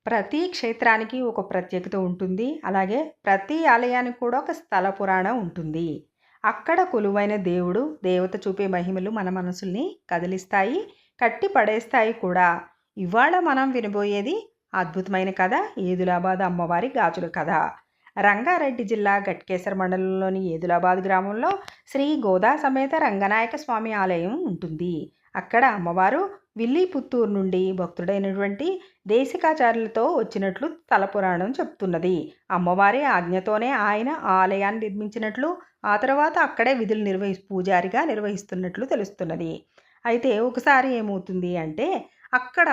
ప్రతి క్షేత్రానికి ఒక ప్రత్యేకత ఉంటుంది. అలాగే ప్రతి ఆలయానికి కూడా ఒక స్థల పురాణం ఉంటుంది. అక్కడ కొలువైన దేవుడు, దేవత చూపే మహిమలు మన మనసుల్ని కదిలిస్తాయి, కట్టి పడేస్తాయి కూడా. ఇవాళ మనం వినబోయేది అద్భుతమైన కథ, ఏదులాబాద్ అమ్మవారి గాజుల కథ. రంగారెడ్డి జిల్లా గట్కేసర్ మండలంలోని ఏదులాబాద్ గ్రామంలో శ్రీ గోదా సమేత రంగనాయక స్వామి ఆలయం ఉంటుంది. అక్కడ అమ్మవారు విల్లీపుత్తూరు నుండి భక్తుడైనటువంటి దేశికాచార్యులతో వచ్చినట్లు స్థల పురాణం చెప్తున్నది. అమ్మవారి ఆజ్ఞతోనే ఆయన ఆలయాన్ని నిర్మించినట్లు, ఆ తర్వాత అక్కడే విధులు పూజారిగా నిర్వహిస్తున్నట్లు తెలుస్తున్నది. అయితే ఒకసారి ఏమవుతుంది అంటే అక్కడ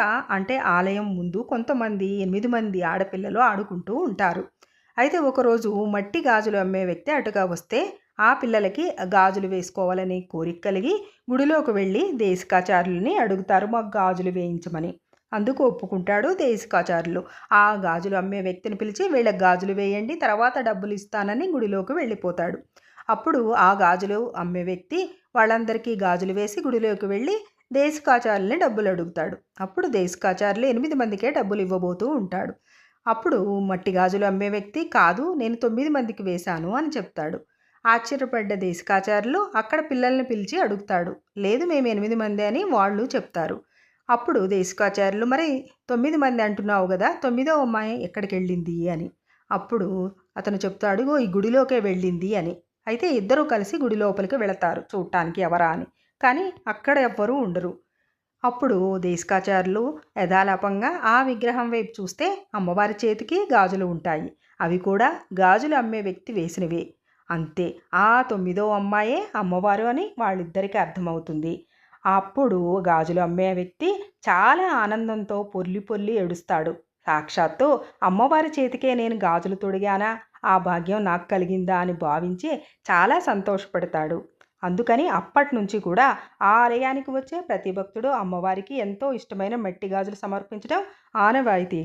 ఆలయం ముందు కొంతమంది 8 మంది ఆడపిల్లలు ఆడుకుంటూ ఉంటారు. అయితే ఒకరోజు మట్టి గాజులు అమ్మే వ్యక్తి అటుగా వస్తే ఆ పిల్లలకి గాజులు వేసుకోవాలని కోరిక కలిగి గుడిలోకి వెళ్ళి దేశికాచార్యులని అడుగుతారు, మాకు గాజులు వేయించమని. అందుకు ఒప్పుకుంటాడు దేశికాచార్యులు. ఆ గాజులు అమ్మే వ్యక్తిని పిలిచి వీళ్ళకి గాజులు వేయండి, తర్వాత డబ్బులు ఇస్తానని గుడిలోకి వెళ్ళిపోతాడు. అప్పుడు ఆ గాజులు అమ్మే వ్యక్తి వాళ్ళందరికీ గాజులు వేసి గుడిలోకి వెళ్ళి దేశికాచార్యులని డబ్బులు అడుగుతాడు. అప్పుడు దేశికాచార్యులు 8 మందికే డబ్బులు ఇవ్వబోతూ ఉంటాడు. అప్పుడు మట్టి గాజులు అమ్మే వ్యక్తి, కాదు నేను 9 మందికి వేశాను అని చెప్తాడు. ఆశ్చర్యపడ్డ దేశికాచార్యులు అక్కడ పిల్లల్ని పిలిచి అడుగుతాడు. లేదు, మేము 8 మంది అని వాళ్ళు చెప్తారు. అప్పుడు దేశికాచార్యులు, మరి 9 మంది అంటున్నావు కదా, 9వ అమ్మాయి ఎక్కడికి వెళ్ళింది అని. అప్పుడు అతను చెప్తాడు, ఈ గుడిలోకే వెళ్ళింది అని. అయితే ఇద్దరూ కలిసి గుడి లోపలికి వెళతారు చూడటానికి ఎవరా అని. కానీ అక్కడ ఎవ్వరూ ఉండరు. అప్పుడు దేశికాచార్యులు యథాలాపంగా ఆ విగ్రహం వైపు చూస్తే అమ్మవారి చేతికి గాజులు ఉంటాయి. అవి కూడా గాజులు అమ్మే వ్యక్తి వేసినవే. అంతే, ఆ 9వ అమ్మాయే అమ్మవారు అని వాళ్ళిద్దరికీ అర్థమవుతుంది. అప్పుడు గాజులు అమ్మే వ్యక్తి చాలా ఆనందంతో పొర్లి పొర్లి ఏడుస్తాడు. సాక్షాత్తు అమ్మవారి చేతికే నేను గాజులు తొడిగానా, ఆ భాగ్యం నాకు కలిగిందా అని భావించి చాలా సంతోషపడతాడు. అందుకని అప్పటి నుంచి కూడా ఆ ఆలయానికి వచ్చే ప్రతి భక్తుడు అమ్మవారికి ఎంతో ఇష్టమైన మట్టి గాజులు సమర్పించడం ఆనవాయితీగా